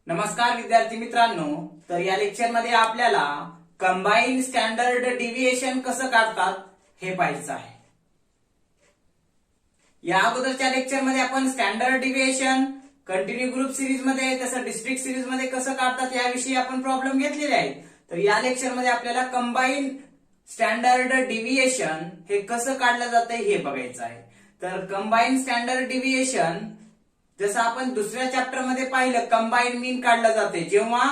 नमस्कार विद्यार्थी मित्रांनो, तर या लेक्चर मध्ये आपल्याला कंबाईन स्टँडर्ड डिव्हिएशन कसं काढतात हे पाहायचं आहे. या अगोदरच्या लेक्चर मध्ये आपण standard deviation continue group series मध्ये तसं डिस्ट्रिक्ट सिरीज मध्ये कसं काढतात याविषयी आपण प्रॉब्लेम घेतलेले आहेत. तर या लेक्चर मध्ये आपल्याला कंबाईन स्टँडर्ड डिव्हिएशन हे कसं काढलं जातंय हे बघायचं आहे. तर कंबाईन स्टँडर्ड डिव्हिएशन जसं आपण दुसऱ्या चॅप्टर मध्ये पाहिलं, कंबाईन मीन काढलं जाते जेव्हा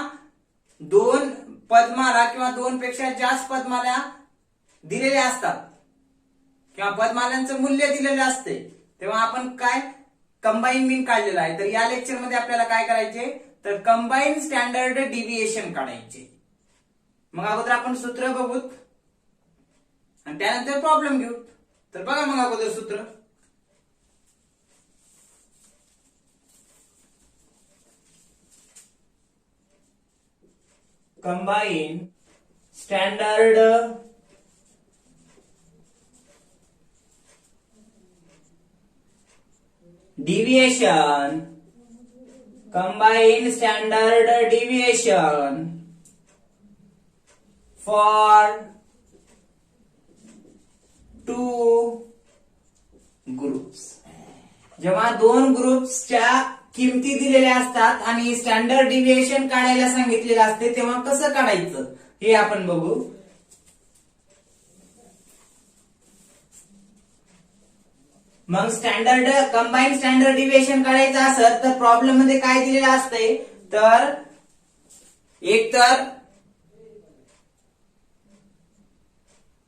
दोन पदमाला किंवा दोन पेक्षा जास्त पदमाला दिलेल्या असतात किंवा पदमालांचं मूल्य दिलेलं असते तेव्हा आपण काय कंबाईन मीन काढलेला आहे. तर या लेक्चर मध्ये आपल्याला काय करायचे, तर कंबाईन स्टँडर्ड डिव्हिएशन काढायचे. मग अगोदर आपण सूत्र बघूत आणि त्यानंतर प्रॉब्लेम घेऊ. तर बघा मग अगोदर सूत्र. Combine standard deviation, combine standard deviation for two groups. जेव्हा दोन ग्रुप्सच्या किमती दिलेल्या असतात आणि स्टँडर्ड डिव्हिएशन काढायला सांगितलेलं असते तेव्हा कसं काढायचं हे आपण बघू. मग कंबाईन स्टँडर्ड डिव्हिएशन काढायचं असेल तर प्रॉब्लेम मध्ये काय दिलेलं असतंय, तर एक तर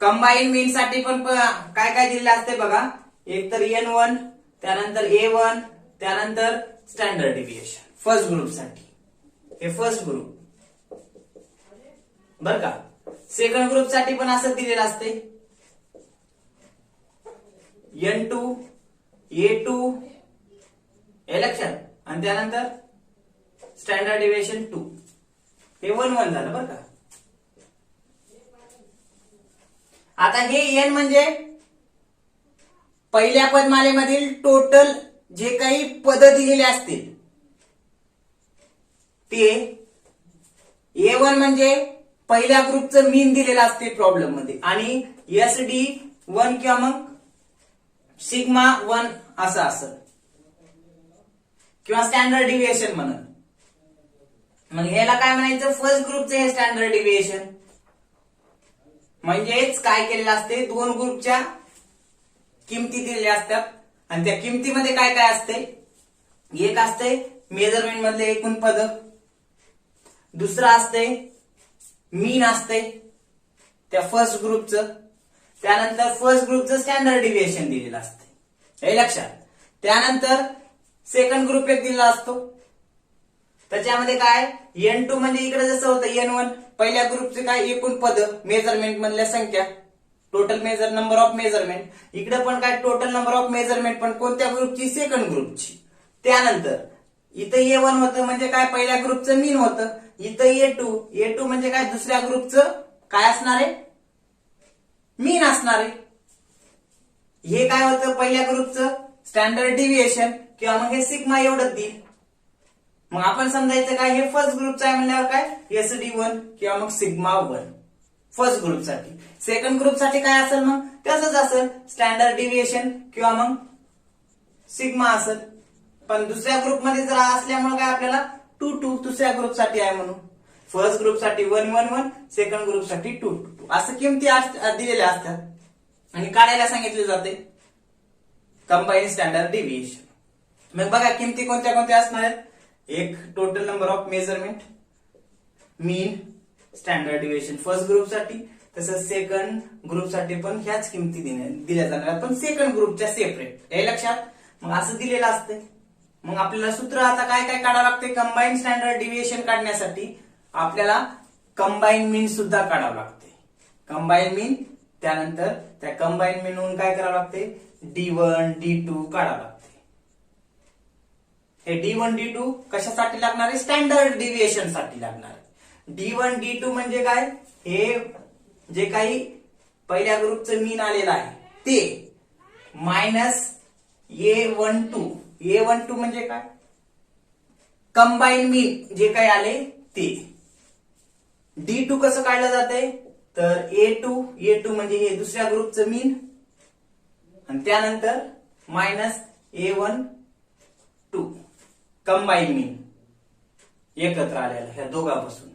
कंबाईन मीन साठी पण काय काय दिलेलं असते बघा. एक तर N1, त्यानंतर A1, त्यानंतर स्टँडर्ड डिव्हिएशन फर्स्ट ग्रुप साठी. हे फर्स्ट ग्रुप बर का. सेकंड ग्रुप साठी पण असं दिलेलं असते N2, A2 हे लक्षात, आणि त्यानंतर स्टँडर्ड डिव्हिएशन 2. हे 1-1 झालं बर का. आता हे N म्हणजे पहिल्या पदमालेमधील टोटल जे काही पद दिलेले असतील ते. A1 म्हणजे पहिल्या ग्रुपचं मीन दिलेलं असते प्रॉब्लेम मध्ये, आणि SD1 किंवा मग सिग्मा 1 असं असं किंवा स्टँडर्ड डिव्हिएशन म्हणून. मग ह्याला काय म्हणायचं, फर्स्ट ग्रुपचं हे स्टँडर्ड डिव्हिएशन. म्हणजेच काय केलेलं असते, दोन ग्रुपच्या किमती दिलेल्या असतात आणि त्या किमतीमध्ये काय काय असते, एक असते मेजरमेंट मधले एकूण पद, दुसरं असते मीन असते त्या फर्स्ट ग्रुपचं, त्यानंतर फर्स्ट ग्रुपचं स्टँडर्ड डिव्हिएशन दिलेलं असते हे लक्षात. त्यानंतर सेकंड ग्रुप एक दिलेला असतो, त्याच्यामध्ये काय N2 म्हणजे इकडे जसं होतं N1 पहिल्या ग्रुपचे काय एकूण पद मेजरमेंट मधल्या संख्या, टोटल नंबर ऑफ मेजरमेंट. इकडे पण काय टोटल नंबर ऑफ मेजरमेंट पण कोणत्या ग्रुपची, सेकंड ग्रुपची. त्यानंतर इथं A1 होतं म्हणजे काय पहिल्या ग्रुपचं मीन होतं, इथं A2 म्हणजे काय दुसऱ्या ग्रुपचं काय असणार आहे, मीन असणार आहे. हे काय होतं पहिल्या ग्रुपचं स्टँडर्ड डिव्हिएशन किंवा मग हे सिग्मा एवढंच देईल. मग आपण समजायचं काय हे फर्स्ट ग्रुपचं आहे म्हणल्यावर काय SD1 किंवा मग सिग्मा 1 फर्स्ट ग्रुप साठी. सेकंड ग्रुप साठी काय असेल, मग तसंच असेल स्टँडर्ड डिव्हिएशन किंवा मग सिग्मा असेल. पण दुसऱ्या ग्रुपमध्ये जर असल्यामुळे काय आपल्याला 2-2 दुसऱ्या ग्रुप साठी आहे म्हणून. फर्स्ट ग्रुप साठी 1-1-1, सेकंड ग्रुप साठी 2-2 असं किमती दिलेल्या असतात आणि काढायला सांगितले जाते कंबाईन स्टँडर्ड डिव्हिएशन. मग बघा किमती कोणत्या कोणत्या असणार आहेत, एक total number of measurement, mean, standard deviation first group साठी, तसंच सेकंड ग्रुप साठी पण ह्याच किमती दिल्या जाणार पण सेकंड ग्रुपच्या सेपरेट हे लक्षात. मग असं दिलेलं असते. मग आपल्याला सूत्र आता काय काय काढावं लागते कंबाईन स्टँडर्ड डिव्हिएशन काढण्यासाठी, आपल्याला कंबाईन मीन सुद्धा काढावं लागते. कंबाईन मीन, त्यानंतर त्या कंबाईन मीन म्हणून काय करावं लागते, D1 D2 काढावं लागते. हे D1 D2 कशासाठी लागणार आहे, स्टँडर्ड डिव्हिएशन साठी लागणार आहे. D1 D2 म्हणजे काय, हे जे काही पहिल्या ग्रुपचं मीन आलेलं आहे ते मायनस A12 म्हणजे काय, कंबाईन मीन जे काही आले ते. D2 कसं काढलं जातंय तर A2 म्हणजे हे दुसऱ्या ग्रुपचं मीन आणि त्यानंतर मायनस A1 कंबाईन मीन एकत्र आलेला ह्या दोघांपासून.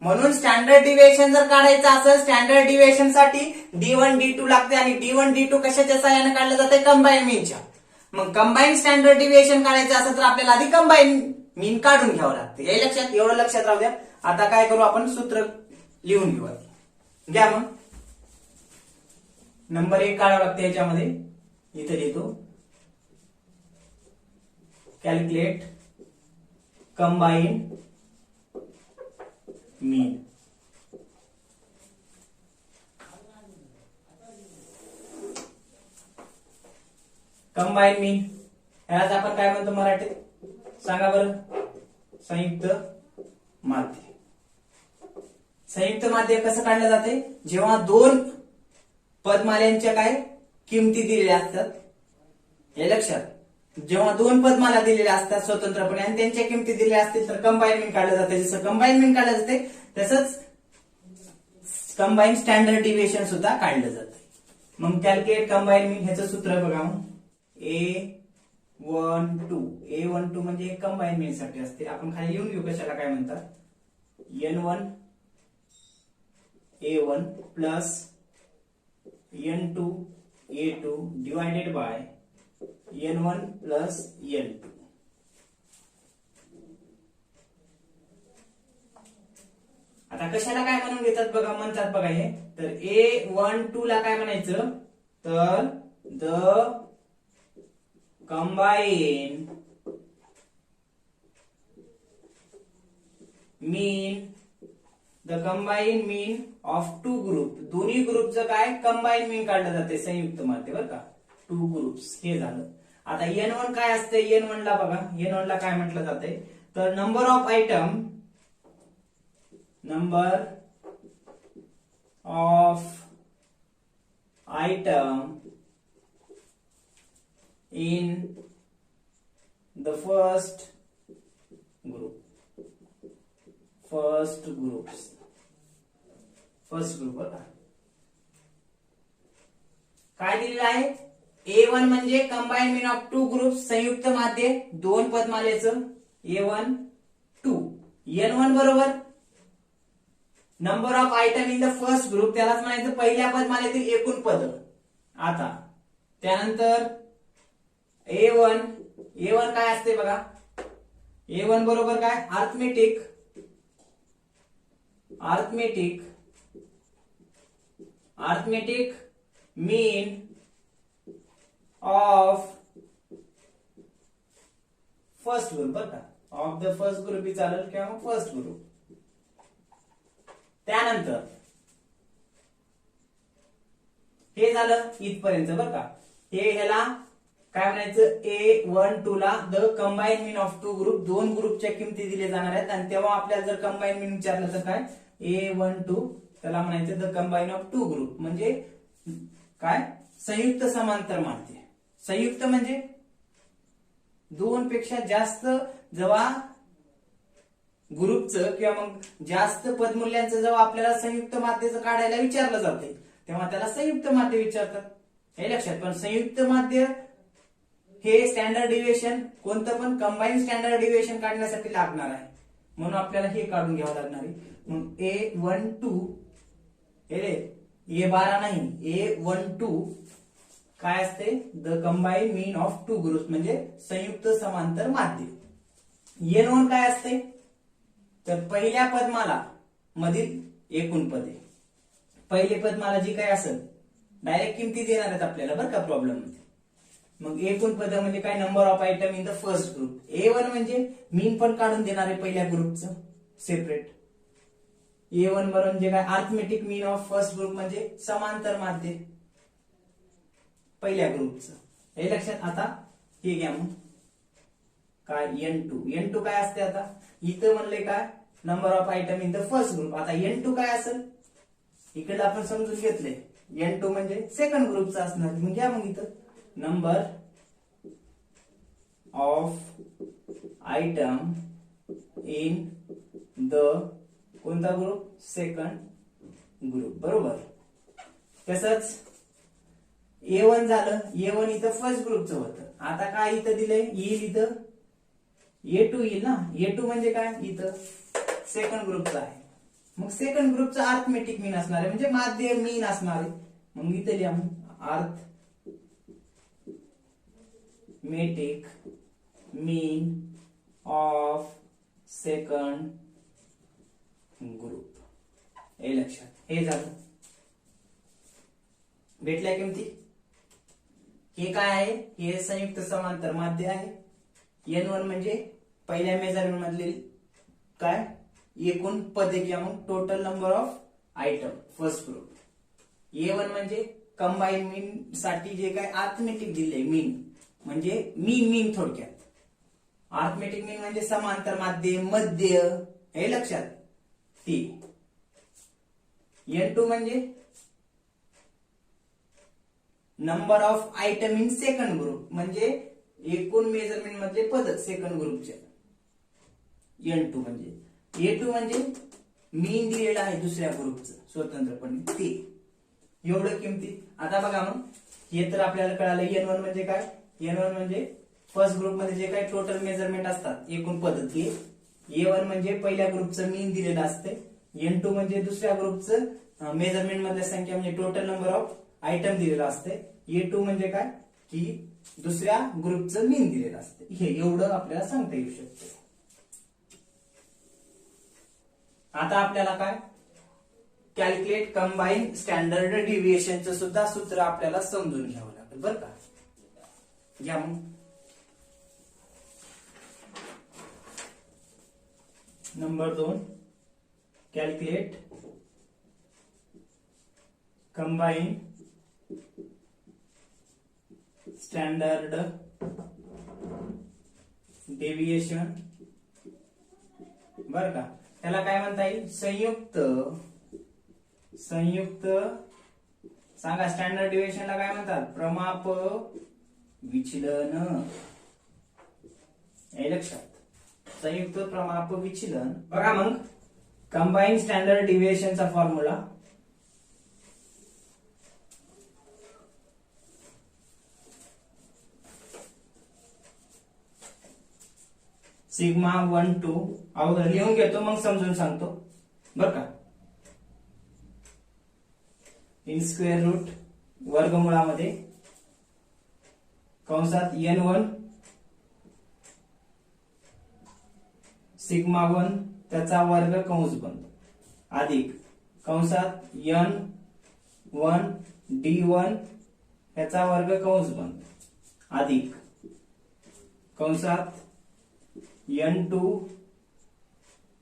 म्हणून स्टँडर्ड डिव्हिएशन जर काढायचं असेल स्टँडर्ड डिव्हिएशन साठी D1 D2 लागते आणि D1 D2 कशाच्या सहाय्याने काढलं जाते कंबाईन मीनच्या. मग कंबाईन स्टँडर्ड डिव्हिएशन काढायचं असेल तर आपल्याला आधी कंबाईन मीन काढून घ्यावं लागते. हे लक्षात एवढं लक्षात राहू द्या. आता काय करू आपण सूत्र लिहून घेऊ. घ्या मग नंबर 1 काढावं लागते याच्यामध्ये. इथे लिहितो कॅल्क्युलेट कंबाईन मीन. कंबाईन मीन यालाच आपण काय म्हणतो मराठीत सांगा बरं. संयुक्त माध्य. संयुक्त माध्य कसं काढलं जाते जेव्हा दोन पदमाल्यांच्या काय किमती दिलेल्या असतात. हे लक्षात. जेव्हा दोन पदमाला दिलेल्या असतात स्वतंत्रपणे आणि त्यांच्या किमती दिलेल्या असतील तर कंबाईन मीन काढलं जाते. जसं कंबाईन मीन काढलं जाते तसंच कंबाईन स्टँडर्ड डिव्हिएशन सुद्धा काढलं जातं. मग कॅल्क्युलेट कंबाईन मीन ह्याचं सूत्र बघा. मग A12 म्हणजे कंबाईन मीन साठी असते. आपण खाली लिहून घेऊ कशाला काय म्हणतात. N1 A1 plus N2 A2 divided by N1 plus N2. आता कशाला काय म्हणून घेतात बघा म्हणतात बघा हे. तर A12 ला काय म्हणायचं तर the combine mean of two group. दोन्ही ग्रुपचं काय कंबाईन मीन काढलं जाते संयुक्त माध्य बरं का. टू ग्रुप्स हे झालं. आता N1 काय असते N1 ला बघा. N1 ला काय म्हटलं जाते तर number of item in the first group बघा. काय दिलेलं आहे A1 म्हणजे combine mean of two group संयुक्त माध्य दोन पदमालेचं A1 2. N1 बरोबर number of item in the first group त्यालाच म्हणायचं पहिल्या पदमालेतील एकूण पद. आता त्यानंतर A1 काय असते बघा. A1 बरोबर काय arithmetic mean of first group बरं का. ऑफ द फर्स्ट ग्रुप ही चालेल किंवा फर्स्ट ग्रुप. त्यानंतर हे झालं इथपर्यंत बरं का. हे ह्याला काय म्हणायचं A12 ला the combine mean of two group. दोन ग्रुपच्या किमती दिल्या जाणार आहेत आणि तेव्हा आपल्याला जर कंबाईन मीन विचारलं तर काय A12 त्याला म्हणायचं the combine of two group म्हणजे काय संयुक्त समांतर माध्य. संयुक्त म्हणजे दोन पेक्षा जास्त जेव्हा ग्रुपचं किंवा मग जास्त पदमूल्यांचं जेव्हा आपल्याला संयुक्त माध्यचं काढायला विचारलं जाते तेव्हा त्याला संयुक्त माध्य विचारतात. हे लक्षात. पण संयुक्त माध्य हे स्टँडर्ड डिव्हिएशन कोणतं पण कंबाईन स्टँडर्ड डिव्हिएशन काढण्यासाठी लागणार आहे म्हणून आपल्याला हे काढून घ्यावं लागणार आहे. मग A12 A12 नाही A12 काय असते the combine mean of two groups म्हणजे संयुक्त समांतर माध्य. N1 काय असते तर पहिल्या पदमाला मधील एकूण पदे. पहिले पदमाला जी काय असेल डायरेक्ट किमती देणार आहेत आपल्याला बरं का प्रॉब्लेम मध्ये. मग एकूण पद म्हणजे काय number of item in the first group. A1 म्हणजे मीन पण काढून देणार आहे पहिल्या ग्रुपचं सेपरेट. A1 बरोबर म्हणजे काय arithmetic mean of first group म्हणजे समांतर माध्य पहिल्या ग्रुपचं. हे लक्षात. आता हे घ्या मग काय N2 काय असते आता इथं म्हणले काय number of item in the first group. आता N2 काय असेल इकडे आपण समजून घेतले N2 म्हणजे सेकंड ग्रुपचा असणार. मग घ्या मग इथं number of item in the कोणता ग्रुप? Second group. बरोबर. तसंच A1 झालं. A1 इथं फर्स्ट ग्रुपचं होतं. आता काय इथं दिलंय? येईल इथं A2 येईल ना. A2 म्हणजे काय? इथं सेकंड ग्रुपचं आहे. मग सेकंड ग्रुपचं अर्थमेटिक मीन असणार आहे, म्हणजे माध्य मीन असणार आहे. मग इथं लिहा arithmetic mean of second group. हे लक्षात. हे झालं. भेटल्या किमती. हे काय आहे? हे संयुक्त समांतर माध्य आहे. N1 म्हणजे पहिल्या मेजरमेंट मधले काय? एकूण पदे किंवा मग total number of item first group. A1 म्हणजे कंबाईन मीन साठी जे काय अर्थमेटिक दिले मीन म्हणजे मीन थोडक्यात. अर्थमेटिक मीन म्हणजे समांतर माध्य मध्य. हे लक्षात. ती N2 म्हणजे number of item in second group म्हणजे एकूण मेजरमेंट मधले पद सेकंड ग्रुपचे. N2 म्हणजे. A2 म्हणजे मीन दिलेला आहे दुसऱ्या ग्रुपचं स्वतंत्रपणे ते. एवढं किमती. आता बघा मग हे तर आपल्याला कळालं. N1 म्हणजे काय? N1 म्हणजे फर्स्ट ग्रुप मध्ये जे काही टोटल मेजरमेंट असतात एकूण पद ते. A1 म्हणजे पहिल्या ग्रुपचं मीन दिलेलं असते. N2 म्हणजे दुसऱ्या ग्रुपचं मेजरमेंट मधल्या संख्या म्हणजे टोटल नंबर ऑफ आयटम दिलेला असते. A2 म्हणजे काय? की दुसऱ्या ग्रुपचं मीन दिलेलं असते. हे एवढं आपल्याला सांगता येऊ शकतं. आता आपल्याला काय? कॅल्क्युलेट कंबाईन स्टँडर्ड डिव्हिएशनचं सुद्धा सूत्र आपल्याला समजून घ्यावं लागेल बरं का. घ्या मग. Number 2 calculate combine standard deviation. बर का. त्याला काय म्हणता येईल? संयुक्त सांगा. स्टँडर्ड डेव्हिएशनला काय म्हणतात? प्रमाप विचलन. हे लक्षात. संयुक्त प्रमाप विचलन. बघा मग कंबाईन स्टँडर्ड डेव्हिएशनचा फॉर्म्युला सिग्मा 1 2 अगोदर लिहून घेतो मग समजून सांगतो बर का. इन स्क्वेअर रूट वर्गमुळामध्ये कंसात N1 सिग्मा 1 त्याचा वर्ग कंस बंद अधिक कंसात N1 D1 त्याचा वर्ग कंस बंद अधिक कंसात N2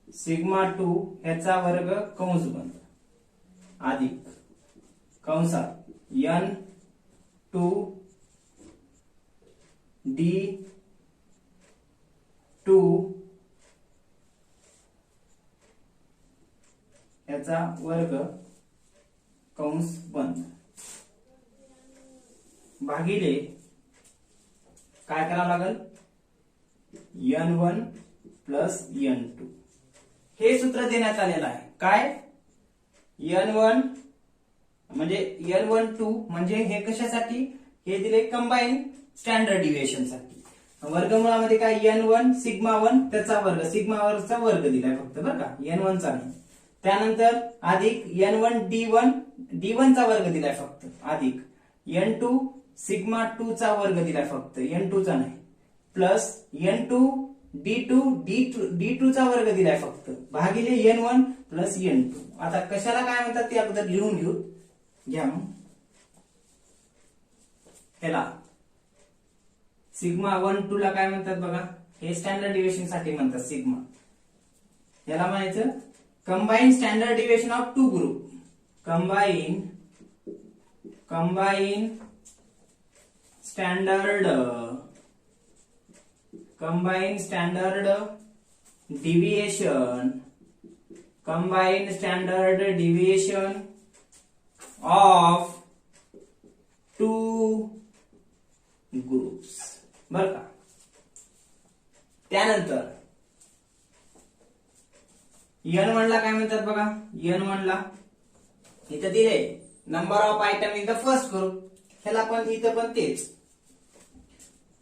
सिग्मा 2 ह्याचा वर्ग कंस बंद अधिक कंसात N2 D2 ह्याचा वर्ग कंस बंद भागिले काय करावं लागेल? N1 प्लस N2 हे सूत्र देण्यात आलेलं आहे. काय? N1 म्हणजे N12 म्हणजे हे कशासाठी? हे दिले कंबाईन स्टँडर्ड डिव्हिएशन साठी. वर्गमुळामध्ये काय? N1 सिग्मा 1 त्याचा वर्ग सिग्मा वरचा वर्ग दिलाय फक्त बरं का. N1 चा नाही. त्यानंतर अधिक N1 D1 चा वर्ग दिलाय फक्त अधिक N2 सिग्मा 2 चा वर्ग दिलाय फक्त N2 चा नाही प्लस N2 D2 चा वर्ग दिलाय फक्त भागिले N1 प्लस N2. आता कशाला काय म्हणतात ते अगोदर लिहून घेऊ. घ्या मग. ह्याला सिग्मा 1 2 ला काय म्हणतात बघा. हे स्टँडर्ड डिव्हिएशन साठी म्हणतात सिग्मा. याला म्हणायचं combine standard deviation of two group. Combine standard deviation of two groups बर का. त्यानंतर N1 ला काय म्हणतात बघा, N1 ला इथं दिले number of item in the first group, ह्याला पण इथं पण तेच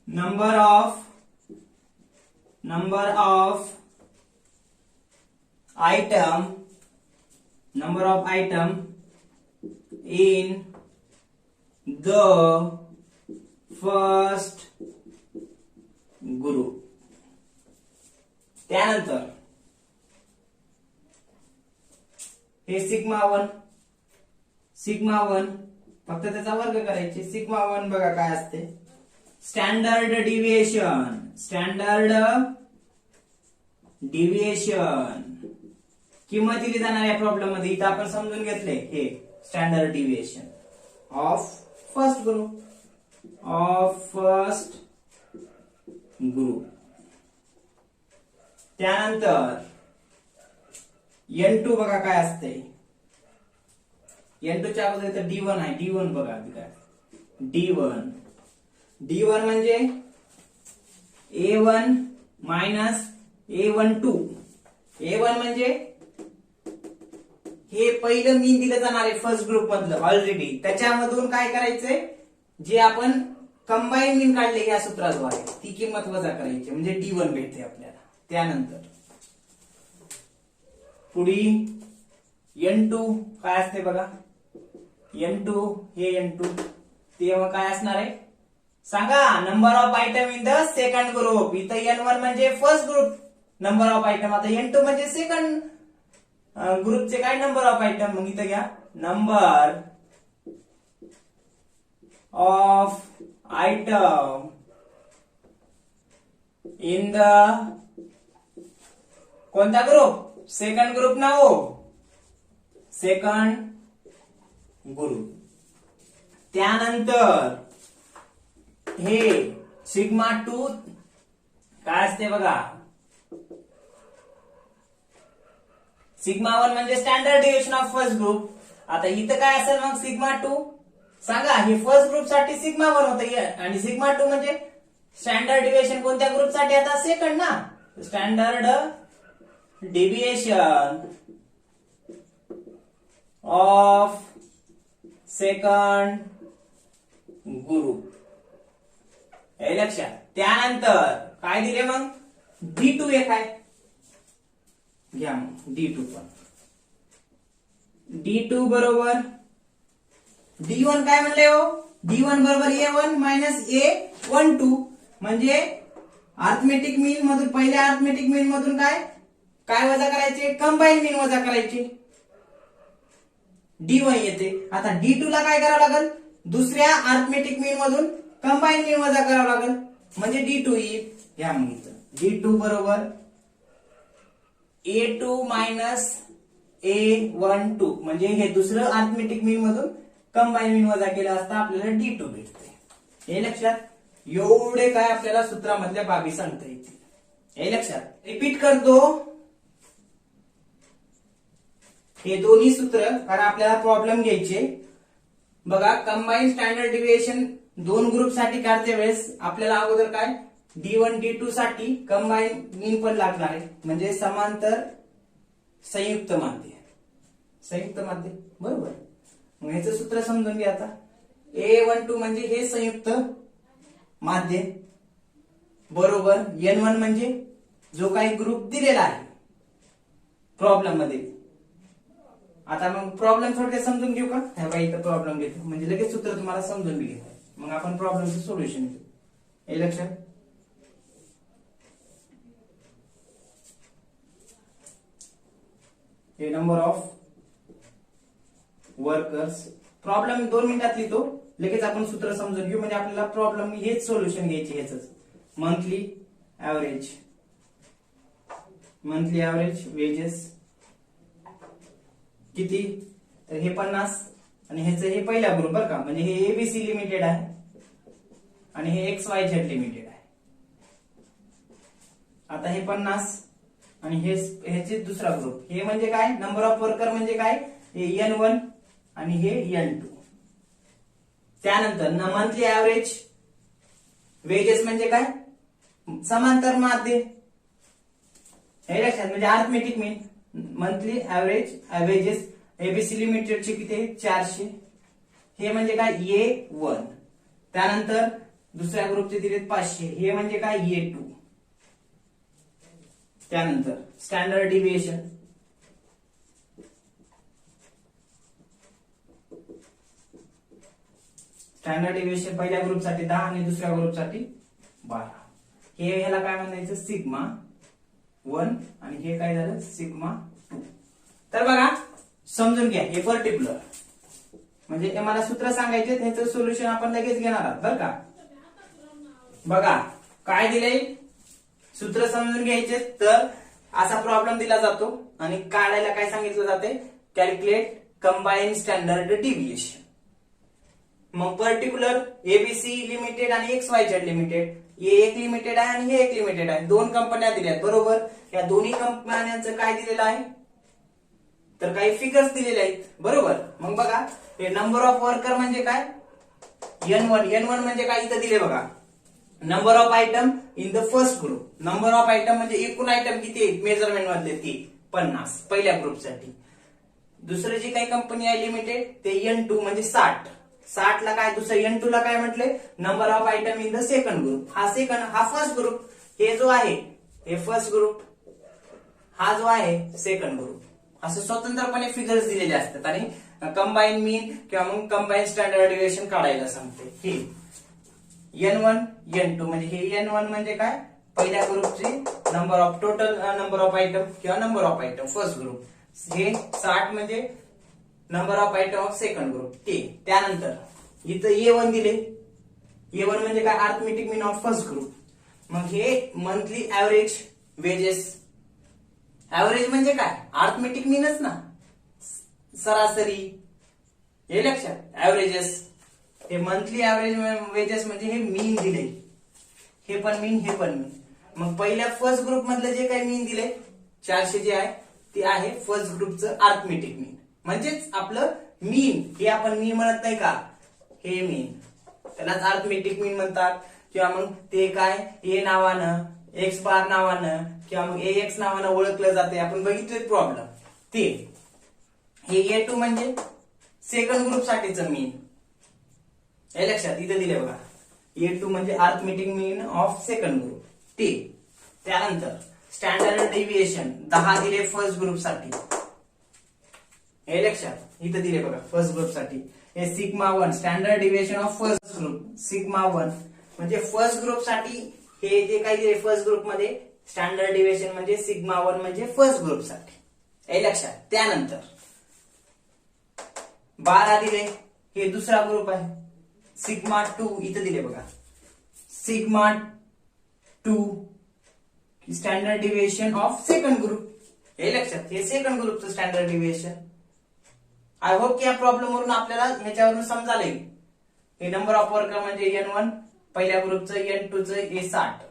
number of item in the first group. त्यानंतर हे सिग्मा वन फक्त त्याचा वर्ग करायचे. सिग्मा वन बघा काय असते, स्टँडर्ड डिव्हिएशन किंमत दिली जाणार या प्रॉब्लेम मध्ये. इथं आपण समजून घेतले हे standard deviation of first group. त्यानंतर N2 बघा काय असते, N2 च्या अगोदर इथं D1 आहे. D1 बघा काय, D1 म्हणजे A1 मायनस A12. A1 म्हणजे हे पहिलं मीन दिलं जाणार आहे फर्स्ट ग्रुप मधलं ऑलरेडी, त्याच्यामधून काय करायचंय, जे आपण कंबाईन मीन काढले या सूत्राद्वारे ती किंमत वजा करायची म्हणजे D1 भेटते आपल्याला. त्यानंतर पुढे N2 काय असते बघा, N2 हे N2 तेव्हा काय असणार आहे सांगा, number of item in the second group. इथं N1 म्हणजे first group number of item, आता N2 म्हणजे सेकंड ग्रुपचे काय नंबर ऑफ आयटम. मग इथं घ्या number of item in the कोणता ग्रुप, सेकंड ग्रुप ना हो, सेकंड ग्रुप. त्यानंतर हे सिग्मा 2 काय असते बघा, सिग्मा 1 म्हणजे standard deviation of first group. आता इथं काय असेल मग सिग्मा 2 सांगा, हे फर्स्ट ग्रुप साठी सिग्मा 1 होतं आणि सिग्मा 2 म्हणजे स्टँडर्ड डिव्हिएशन कोणत्या ग्रुप साठी, आता सेकंड ना, standard deviation of second group हे लक्षात. त्यानंतर काय दिले मग D2 एक आहे, घ्या मग D2 पण. D2 बरोबर D1 काय म्हणले हो, D1 बरोबर A1 मायनस A12 म्हणजे अर्थमेटिक मीन मधून, पहिल्या अर्थमेटिक मीन मधून काय वजा करायचे, कंबाईन मीन वजा करायचे, D1 येते. आता D2 ला काय करावं लागेल, दुसऱ्या अर्थमेटिक मीन मधून कंबाईन मीन वजा करावं लागेल म्हणजे D2 येईल. घ्या मग इथं D2 बरोबर A2 मायनस A12 म्हणजे हे दुसरं अर्थमेटिक मीन मधून कंबाईन मीन वजा केला असता आपल्याला D2 भेटते. हे लक्षात, एवढे काय आपल्याला सूत्रामधल्या बाबी सांगता येतील. हे लक्षात रिपीट करतो हे दोन्ही सूत्र, कारण आपल्याला प्रॉब्लेम घ्यायचे बघा. कंबाईन स्टँडर्ड डिव्हिएशन दोन ग्रुप साठी काढते वेळेस आपल्याला अगोदर काय D1 D2 साठी कंबाईन मीन पण लागणार आहे म्हणजे समांतर संयुक्त माध्य बरोबर. मग ह्याचं सूत्र समजून घ्या. आता A12 म्हणजे हे संयुक्त माध्य बरोबर, N1 म्हणजे जो काही ग्रुप दिलेला आहे प्रॉब्लेम मध्ये. आता मग प्रॉब्लेम थोडक्यात समजून घेऊ का, ह्या बाई इथं प्रॉब्लेम घेतो म्हणजे लगेच सूत्र तुम्हाला समजून बी घेत, मग आपण प्रॉब्लेमचं सोल्युशन घेऊ. हे लक्षात, हे नंबर ऑफ वर्कर्स, प्रॉब्लेम 2 मिनिटात लिहितो, लगेच आपण सूत्र समजून घेऊ म्हणजे आपल्याला प्रॉब्लेम हेच सोल्युशन घ्यायचे. ह्याच मंथली ऍव्हरेज वेजेस किती, तर हे 50 आणि ह्याचं हे पहिला ग्रुप बरं का, म्हणजे हे एबीसी लिमिटेड आहे आणि हे XYZ लिमिटेड आहे. आता हे 50 आणि ह्याचे दुसरा ग्रुप, हे म्हणजे काय नंबर ऑफ वर्कर म्हणजे काय, हे N1 आणि हे N2. त्यानंतर मंथली ऍव्हरेज वेजेस म्हणजे काय, समांतर माध्य हे लक्षात, म्हणजे अर्थमेटिक मीन मंथली ऍव्हरेजेस एबीसी लिमिटेडचे किती आहे 400. हे म्हणजे काय A1. त्यानंतर दुसऱ्या ग्रुपचे दिलेत 500. हे म्हणजे काय A2. त्यानंतर स्टँडर्ड डिव्हिएशन पहिल्या ग्रुपसाठी 10 आणि दुसऱ्या ग्रुपसाठी 12. हे ह्याला काय म्हणायचं सिग्मा 1 आणि हे काय झालं सिग्मा 2. तर बघा समजून घ्या, हे पर्टिक्युलर म्हणजे मला सूत्र सांगायचे, ह्याचं सोल्युशन आपण लगेच घेणार आहोत बरं का. बघा काय दिलंय, सूत्र समजून घ्यायचे. तर असा प्रॉब्लेम दिला जातो आणि काढायला काय सांगितलं जाते, कॅल्क्युलेट कंबाईन स्टँडर्ड डिव्हिएशन. मग पर्टिक्युलर एबीसी लिमिटेड आणि XYZ लिमिटेड, हे एक लिमिटेड आहे आणि हे एक लिमिटेड आहे, दोन कंपन्या दिल्यात बरोबर. या दोन्ही कंपन्यांचं काय दिलेलं आहे, तर काही फिगर्स दिलेले आहेत बरोबर. मग बघा हे नंबर ऑफ वर्कर म्हणजे काय N1 म्हणजे काय इथं दिले बघा, number of item in the first group. Number of item म्हणजे एकूण आयटम किती आहेत मेजरमेंट मधले ते 50 पहिल्या ग्रुपसाठी. दुसरी जी काही कंपनी आहे लिमिटेड ते N2 म्हणजे 60 ला काय, दुसरं N2 ला काय म्हटले number of item in the second group. हा फर्स्ट ग्रुप, हे जो आहे हे फर्स्ट ग्रुप, हा जो आहे सेकंड ग्रुप. असं स्वतंत्रपणे फिगर्स दिलेले असतात आणि कंबाईन मीन किंवा मग कंबाईन स्टँडर्ड डिव्हिएशन काढायला सांगते. हे N1 N2 म्हणजे हे N1 म्हणजे काय पहिल्या ग्रुपची number of total number of item किंवा number of item first group. हे 60 म्हणजे number of item of second group ते. त्यानंतर इथं A1 दिले, A1 म्हणजे काय arithmetic mean of first group. मग हे मंथली ऍव्हरेज वेजेस, ऍव्हरेज म्हणजे काय अर्थमेटिक मीनच ना, सरासरी. हे लक्षात ऍव्हरेजेस, हे मंथली ऍव्हरेज वेजेस म्हणजे हे मीन दिले, हे पण मीन हे पण मीन. मग पहिल्या फर्स्ट ग्रुप मधलं जे काही मीन दिले 400 जे आहे ते आहे फर्स्ट ग्रुपचं अर्थमेटिक मीन, म्हणजेच आपलं मीन. हे आपण मीन म्हणत नाही का, हे मीन त्यालाच अर्थमेटिक मीन म्हणतात. किंवा मग ते काय ए नावानं एक्स बार नावानं किंवा मग AX नावानं ओळखलं जाते, आपण बघितले प्रॉब्लेम ते. हे A2 म्हणजे सेकंड ग्रुप साठीचं मीन, हे लक्षात इथे दिले बघा. A2 म्हणजे arithmetic mean of second group ते. त्यानंतर स्टँडर्ड डिव्हिएशन 10 दिले फर्स्ट ग्रुप साठी, हे लक्षात इथे दिले बघा फर्स्ट ग्रुप साठी. हे sigma 1 standard deviation of first group sigma 1 म्हणजे फर्स्ट ग्रुप साठी हे जे काही दिले फर्स्ट ग्रुप मध्ये स्टँडर्ड डिव्हिएशन म्हणजे सिग्मा 1 म्हणजे फर्स्ट ग्रुप साठी, हे लक्षात. त्यानंतर 12 दिले, हे दुसरा ग्रुप आहे सिग्मा 2 इथे दिले बघा sigma 2 standard deviation of second group, हे लक्षात. हे सेकंड ग्रुपचं स्टँडर्ड डिव्हिएशन. आय होप की या प्रॉब्लेम वरून आपल्याला ह्याच्यावरून समजाले. हे नंबर ऑफ वर्कर म्हणजे N1 पहिल्या ग्रुपचं, N2 चं A60.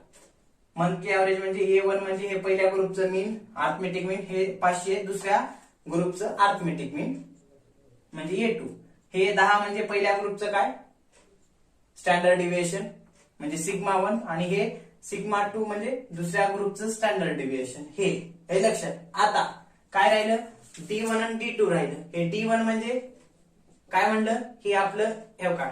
मंथली ऍव्हरेज म्हणजे A1 म्हणजे हे पहिल्या ग्रुपचं मीन अर्थमेटिक मीन, हे 500 दुसऱ्या ग्रुपचं अर्थमेटिक मीन म्हणजे A2. हे 10 म्हणजे पहिल्या ग्रुपचं काय स्टँडर्ड डिव्हिएशन म्हणजे सिग्मा 1 आणि हे सिग्मा 2 म्हणजे दुसऱ्या ग्रुपचं स्टँडर्ड डिव्हिएशन, हे लक्षात. आता काय राहिलं D1 आणि D2 राहिलं. हे D1 म्हणजे काय म्हणलं हे आपलं हे का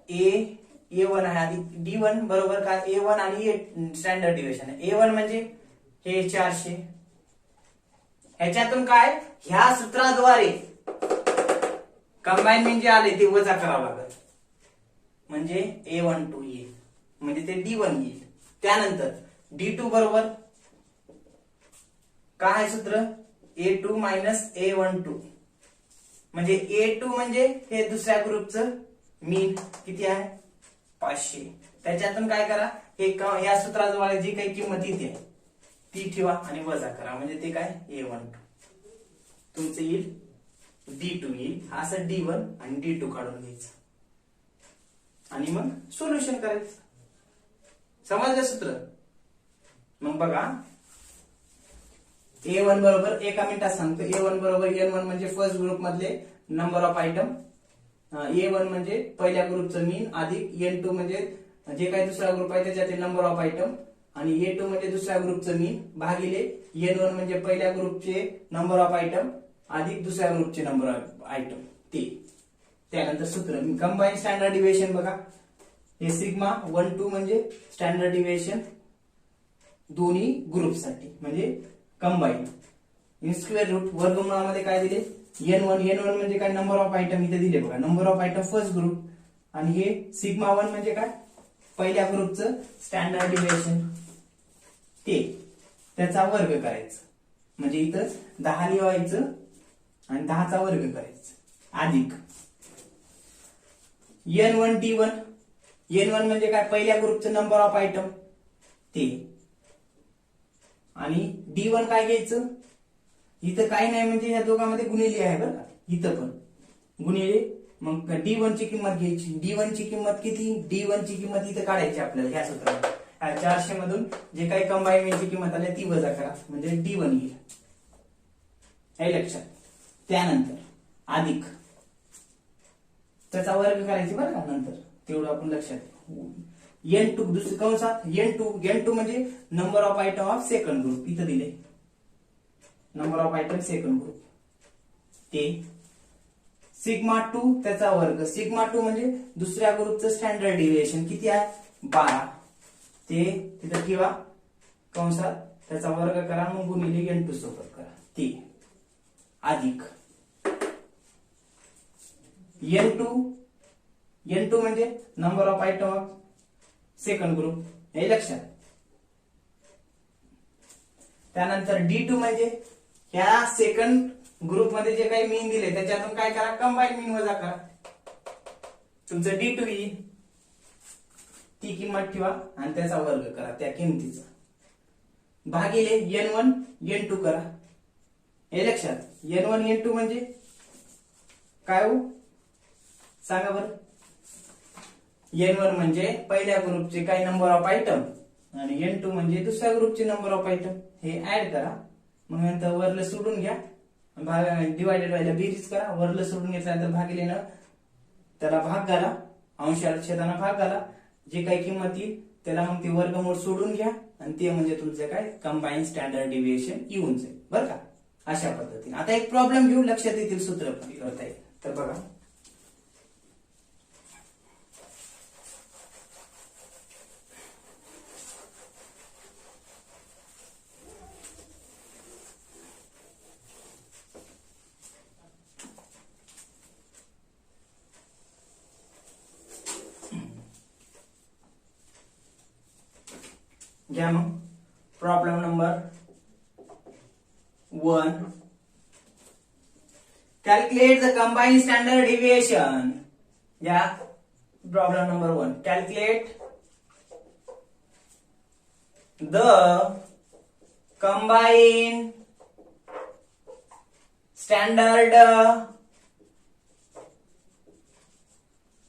A1 आहे आधी, D1 बरोबर काय A1 आणि स्टँडर्ड डिव्हिएशन आहे. A1 म्हणजे हे 400. ह्याच्यातून काय ह्या सूत्राद्वारे कंबाईन मीन जे आले ते वजा करावं लागेल म्हणजे A12 येईल, म्हणजे ते D1 येईल. त्यानंतर D2 बरोबर काय सूत्र A2 मायनस A12 म्हणजे A2 म्हणजे हे दुसऱ्या ग्रुपचं मीन किती आहे 500. त्याच्यातून काय करा हे या सूत्राद्वारे जी काही किंमत येते ती ठेवा आणि वजा करा म्हणजे ते काय A12 तुमचं येईल D2 येईल. असं D1 आणि D2 काढून घ्यायचं आणि मग सोल्युशन करायचं. समजलं सूत्र. मग बघा A1 बरोबर एका मिनिटात सांगतो. A1 बरोबर N1 म्हणजे फर्स्ट ग्रुप मधले नंबर ऑफ आयटम, A1 म्हणजे पहिल्या ग्रुपचं मीन अधिक N2 म्हणजे जे काही दुसरा ग्रुप आहे त्याच्यातील नंबर ऑफ आयटम, आणि A2 म्हणजे दुसऱ्या ग्रुपचं मीन भागिले N1 म्हणजे पहिल्या ग्रुपचे नंबर ऑफ आयटम अधिक दुसऱ्या ग्रुपचे नंबर ऑफ आयटम ते. त्यानंतर सूत्र कंबाईन स्टँडर्ड डिव्हिएशन बघा, हे सिग्मा 1 2 म्हणजे स्टँडर्ड डिव्हिएशन दोन्ही ग्रुपसाठी म्हणजे कंबाईन. इन स्क्वेअर रूट वर्गमूळामध्ये काय दिले N1 म्हणजे काय नंबर ऑफ आयटम इथे दिले बघा, number of item first group, आणि हे सिग्मा 1 म्हणजे काय पहिल्या ग्रुपचं स्टँडर्ड डिव्हिएशन ते त्याचा वर्ग करायचं, म्हणजे इथं 10 लिहायचं आणि 10चा वर्ग करायचं अधिक N1 म्हणजे काय पहिल्या ग्रुपचं नंबर ऑफ आयटम ते, आणि D1 काय घ्यायचं इथं काही नाही म्हणजे या दोघांमध्ये गुणिले आहे बरं का, इथं पण गुणिले, मग D1 ची किंमत घ्यायची. D1 ची किंमत किती, D1 ची किंमत इथं काढायची आपल्याला ह्या सूत्रात. 400 मधून जे काही कंबाईनची किंमत आली ती वजा करा म्हणजे D1 येईल, हे लक्षात. त्यानंतर अधिक त्याचा वर्ग करायची बरं का नंतर, तेवढं आपण लक्षात. N2 दुसरी कंसात N2 म्हणजे number of item of second group, इथं दिले number of item second group ते सिग्मा 2 त्याचा वर्ग. सिग्मा 2 म्हणजे दुसऱ्या ग्रुपचं स्टँडर्ड डिव्हिएशन किती आहे 12 ते तिथं ठेवा कंसात, त्याचा वर्ग करा मग गुणिले N2 सोबत करा ते अधिक N2 म्हणजे number of item of second group, हे लक्षात. त्यानंतर D2 म्हणजे ह्या सेकंड ग्रुप मध्ये जे काही मीन दिले त्याच्यातून काय करा कंबाईन मीन वजा करा, तुमचं D2 येईल, ती किंमत ठेवा आणि त्याचा वर्ग करा त्या किमतीचा भागिले N1 करा, हे लक्षात. N1 म्हणजे काय हो सांगा बरं. N1 म्हणजे पहिल्या ग्रुपचे काही नंबर ऑफ आयटम आणि N2 म्हणजे दुसऱ्या ग्रुपचे नंबर ऑफ आयटम, हे ऍड करा, मग नंतर वरलं सोडून घ्या, डिवायडेड व्हायला बेरीज करा, वरलं सोडून घेतल्यानंतर भागिले न त्याला भाग घाला, अंशाला छेदाना भाग घाला, जे काही किंमत येईल त्याला मग ते वर्गमूळ सोडून घ्या आणि ते म्हणजे तुमचं काय कंबाईन स्टँडर्ड डिव्हिएशन येऊन जाईल बरं का. अशा पद्धतीने आता एक प्रॉब्लेम घेऊ, लक्षात येतील सूत्र करता येईल. तर बघा घ्या मग problem number 1. Calculate the combined standard deviation. Yeah, problem number 1. Calculate the combined standard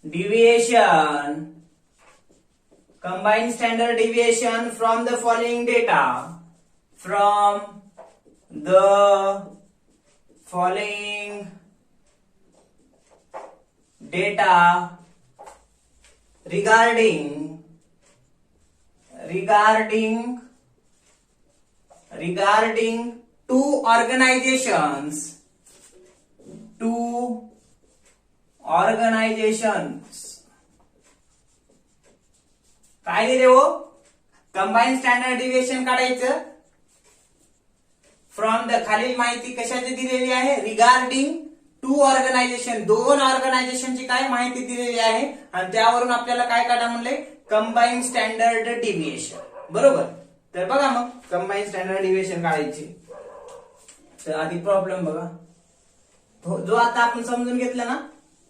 deviation. Combined standard deviation from the following data. From the following data regarding two organizations काय दिले हो कंबाईन स्टँडर्ड डिव्हिएशन काढायचं from the, खालील माहिती कशाची दिलेली आहे regarding two organisation, दोन ऑर्गनायझेशनची काय माहिती दिलेली आहे आणि त्यावरून आपल्याला काय काढा म्हणले कंबाईन स्टँडर्ड डिव्हिएशन, बरोबर. तर बघा मग कंबाईन स्टँडर्ड डिव्हिएशन काढायची. तर आधी प्रॉब्लेम बघा, जो आता आपण समजून घेतला ना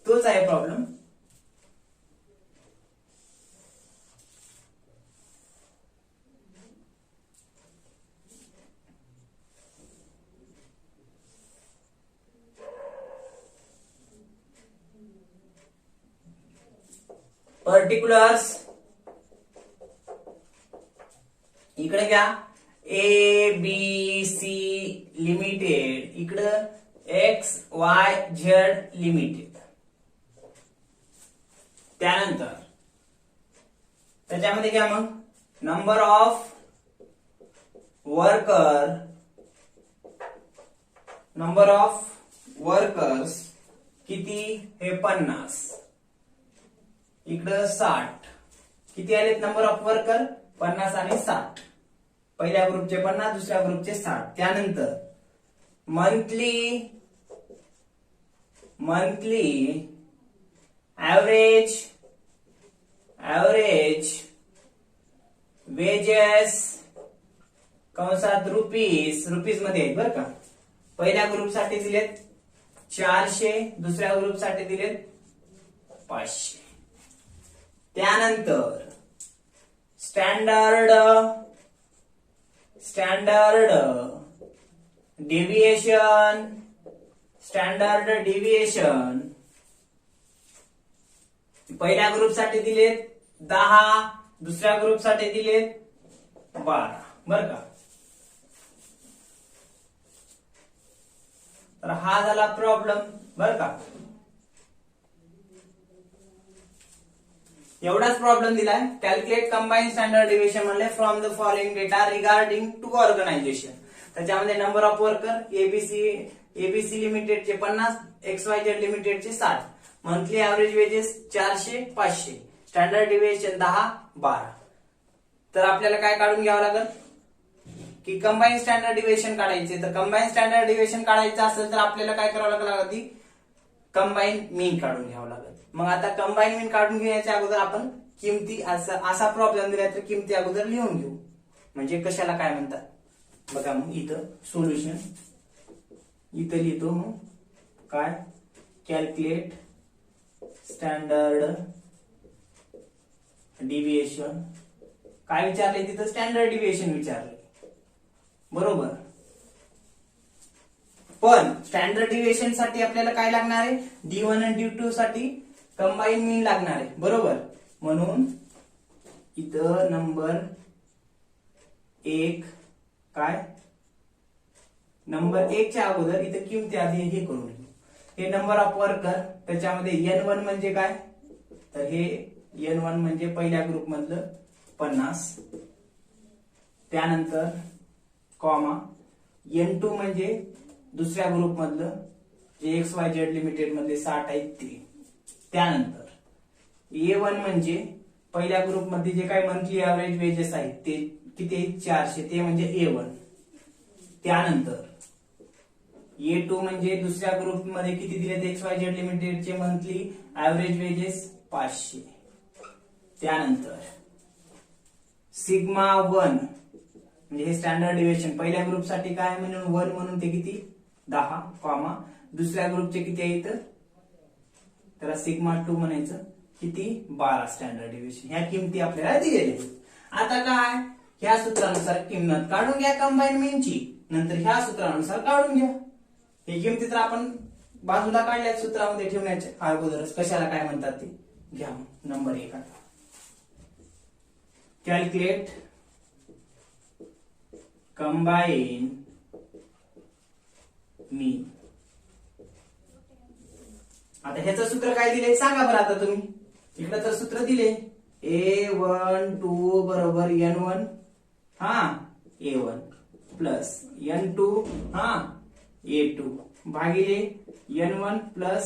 तोच आहे प्रॉब्लेम. पर्टिक्युलर्स इकडे घ्या, ABC लिमिटेड, इकडं XYZ लिमिटेड. त्यानंतर त्याच्यामध्ये घ्या मग नंबर ऑफ वर्कर्स किती हे 50, इकडं 60. किती आलेत नंबर ऑफ वर्कर? 50 आणि 60. पहिल्या ग्रुपचे 50, दुसऱ्या ग्रुपचे 60. त्यानंतर मंथली ऍव्हरेज वेजेस कंसात रुपीज मध्ये आहेत बरं का. पहिल्या ग्रुपसाठी दिलेत 400, दुसऱ्या ग्रुपसाठी दिलेत 500. त्यानंतर स्टँडर्ड डेविएशन पहिल्या ग्रुपसाठी दिलेत 10, दुसऱ्या ग्रुपसाठी दिलेत 12 बरं का. तर हा झाला प्रॉब्लेम बरं का. एवढाच प्रॉब्लेम दिलाय. कॅल्क्युलेट कंबाईन स्टँडर्ड डिव्हिएशन म्हणले from the following data regarding two organisation. त्याच्यामध्ये नंबर ऑफ वर्कर एबीसी लिमिटेडचे 50, XYZ लिमिटेडचे 60, monthly average wages 400, 500, standard deviation 10, 12. तर आपल्याला काय काढून घ्यावं लागेल की कंबाईन स्टँडर्ड डिव्हिएशन काढायचे. तर कंबाईन स्टँडर्ड डिव्हिएशन काढायचं असेल तर आपल्याला काय करावं लागेल, आधी कंबाईन मीन काढून घ्यावं लागेल. मग आता कंबाईन मीन काढून घेण्याच्या अगोदर आपण किमती असा प्रॉब्लेम दिला तर किमती अगोदर लिहून घेऊ. म्हणजे कशाला काय म्हणतात बघा. मग इथं सोल्युशन इथं लिहितो. मग काय कॅल्क्युलेट स्टँडर्ड डिव्हिएशन काय विचारले तिथं, स्टँडर्ड डिव्हिएशन विचारले बरोबर. पण स्टँडर्ड डिव्हिएशन साठी आपल्याला काय लागणार आहे, D1 आणि D2 साठी कंबाईन मीन लागणार आहे बरोबर. म्हणून इथं नंबर 1 काय, नंबर 1 च्या अगोदर इथं किमती आधी हे करून घेऊ. हे नंबर ऑफ वर्कर, त्याच्यामध्ये N1 म्हणजे काय, तर हे N1 म्हणजे पहिल्या ग्रुप मधलं 50, त्यानंतर कॉमा N2 म्हणजे दुसऱ्या ग्रुप मधलं जे XYZ लिमिटेड मधले 60 आहेत ते. त्यानंतर A1 म्हणजे पहिल्या ग्रुप मध्ये जे काही मंथली ऍव्हरेज वेजेस आहेत ते किती आहेत, 400, ते म्हणजे A1. त्यानंतर A2 म्हणजे दुसऱ्या ग्रुप मध्ये किती दिलेत XYZ लिमिटेडचे मंथली ऍव्हरेज वेजेस 500. त्यानंतर सिग्मा 1 म्हणजे हे स्टँडर्ड डिव्हिएशन पहिल्या ग्रुप साठी काय म्हणून 1 म्हणून ते किती 10, कॉमा दुसऱ्या ग्रुपचे किती आहेत त्याला सिग्मा 2 म्हणायचं किती 12 स्टँडर्ड डिव्हिएशन. ह्या किमती आपल्याला दिलेल्या. आता काय ह्या सूत्रानुसार किंमत काढून घ्या कंबाईन मीनची, नंतर ह्या सूत्रानुसार काढून घ्या. हे किमती तर आपण बाजूला काढल्या सूत्रामध्ये ठेवण्याच्या अगोदरच कशाला काय म्हणतात ते घ्या. नंबर 1 कॅल्क्युलेट कंबाईन मीन. आता ह्याचं सूत्र काय दिले सांगा बरं. आता तुम्ही इकडे तर सूत्र दिले A12 बरोबर N1 A1 plus N2 A2 भागिले N1 प्लस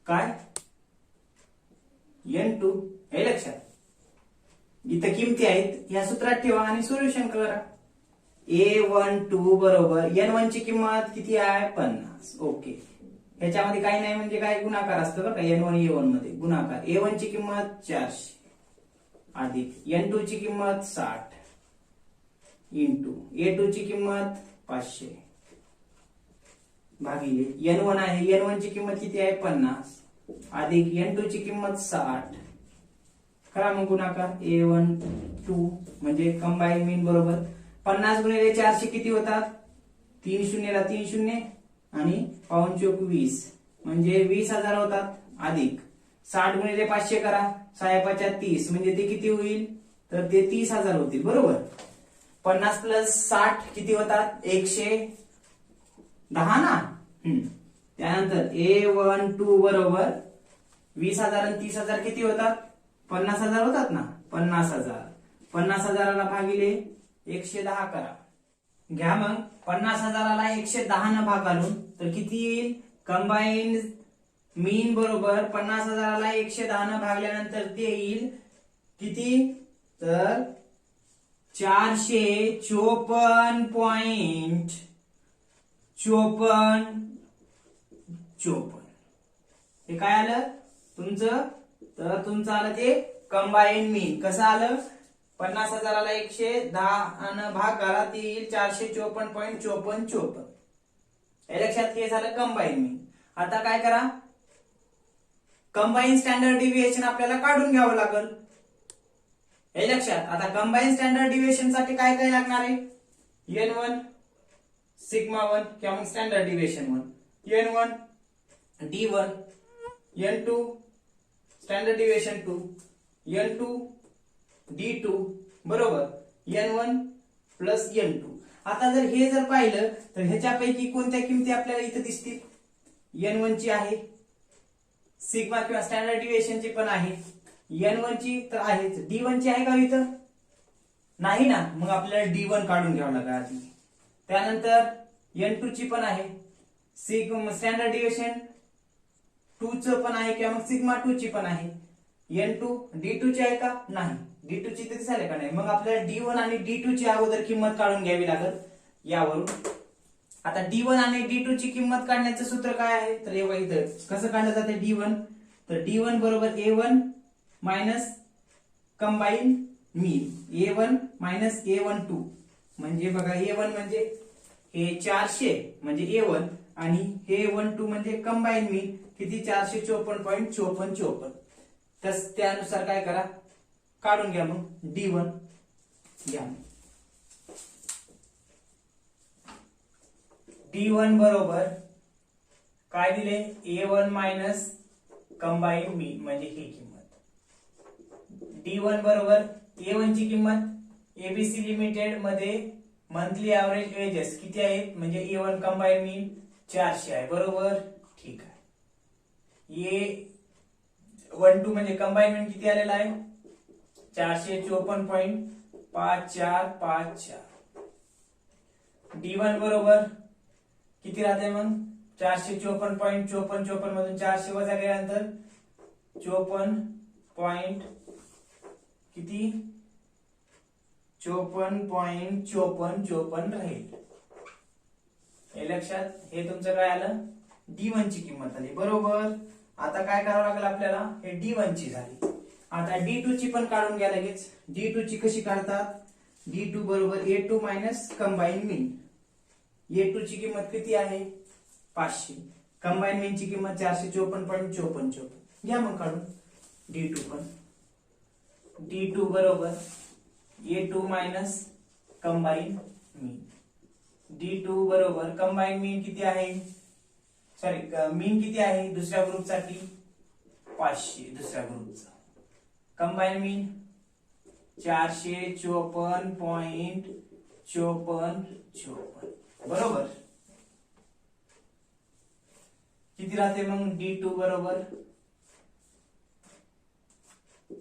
काय N2. हे लक्षात इथं किमती आहेत ह्या सूत्रात ठेवा आणि सोल्युशन करा. A12 बरोबर N1 ची किंमत किती आहे 50. ओके, ह्याच्यामध्ये काही नाही म्हणजे काय गुणाकार असतं बरं का. N1 A1 मध्ये गुणाकार. A1 ची किंमत 400 अधिक N2 ची किंमत 60 इंटू A2 ची किंमत 500 भागिले N1 आहे. N1 ची किंमत किती आहे 50 अधिक N2 ची किंमत 60. करा मग गुणाकार. A12 म्हणजे कंबाईन मीन बरोबर 50 गुणिले 400 किती होतात 3 शून्यला 3 शून्य आणि 5 चोक 20 म्हणजे 20,000 होतात. अधिक 60 गुणिले 500 करा 6 30 म्हणजे ते किती होईल तर ते 30,000 होतील बरोबर. 50 प्लस 60 किती होतात 110 ना. त्यानंतर A12 बरोबर 20,000 आणि 30,000 किती होतात 50,000 होतात ना, 50,000. 50,000ला भागिले 110 करा. घ्या मग 50,000ला 110 न भाग घालून तर किती येईल? कंबाईन मीन बरोबर 50,000ला 110 न भागल्यानंतर ते येईल किती? तर 454.54. हे काय आलं तुमचं? तर तुमचं आलं ते कंबाईन मीन. कसं आलं? 50,000ला 110 न भाग घाला ते येईल 454.54. हे लक्षात. हे झालं कंबाईन मीन. आता काय करा? कंबाईन स्टँडर्ड डिव्हिएशन आपल्याला काढून घ्यावं लागेल. हे लक्षात. आता कंबाईन स्टँडर्ड डिव्हिएशन साठी काय काय लागणार आहे? n1 सिग्मा 1 किंवा मग standard deviation 1, n1 d1, n2 standard deviation 2, n2 d2 बरोबर n1 प्लस n2. आता जर हे जर पाहिलं तर ह्याच्यापैकी कोणत्या किमती आपल्याला इथे दिसतील? n1 ची आहे, सिग्मा किंवा स्टँडर्ड डिव्हिएशन ची पण आहे, n1 ची तर आहेच, d1 ची आहे का इथं? नाही ना. मग आपल्याला d1 काढून घ्यावं लागेल आधी. त्यानंतर n2 ची पण आहे, सिग्मा स्टँडर्ड डिव्हिएशन 2 च पण आहे किंवा मग सिग्मा 2 ची पण आहे. n2 d2 ची आहे का? नाही. d2 ची तर झाले का नाही? मग आपल्याला d1 आणि d2 ची अगोदर किंमत काढून घ्यावी लागेल यावरून. आता d1 आणि d2 ची किंमत काढण्याचं सूत्र काय आहे? तर हे इथं कसं काढलं जाते d1? तर d1 बरोबर a1 मायनस कंबाईन मीन, a1 मायनस a12. म्हणजे बघा a1 म्हणजे हे 400 म्हणजे a1 आणि हे a12 म्हणजे कंबाईन मीन किती? 454.54. तस त्यानुसार काय करा? काढून घ्या मग d1 घ्या. d1 बरोबर काय दिले? a1 मायनस कंबाईन मीन म्हणजे ही किंमत. d1 बरोबर a1 ची किंमत एबीसी लिमिटेड मध्ये मंथली ऍव्हरेज वेजेस किती आहेत? म्हणजे a1 कंबाईन मीन 400 आहे बरोबर. ठीक आहे. a12 म्हणजे कंबाईन मीन किती आलेला आहे? 454.5454. d1 बरोबर किती राहते मग? 454.5454 मधून 400 वजा केल्यानंतर 54. किती? 54.5454 राहील. हे लक्षात. हे तुमचं काय आलं? d1 ची किंमत आली बरोबर. आता काय करावं लागेल आपल्याला? हे d1 ची झाली. आता d2 ची पण काढून घ्या लगेच. d2 ची कशी काढतात? d2 बरोबर a2 मायनस कंबाईन मीन. a2 ची किंमत किती आहे? 500. कंबाईन मीन ची किंमत 454.54. घ्या मग काढून d2 पण. d2 बरोबर a2 मायनस कंबाईन मीन. d2 बरोबर कंबाईन मीन किती आहे? सॉरी मीन किती आहे दुसऱ्या ग्रुपसाठी? 500 दुसऱ्या ग्रुपचा. कंबाईन मीन 454.54 बरोबर. किती राहते मग? d2 बरोबर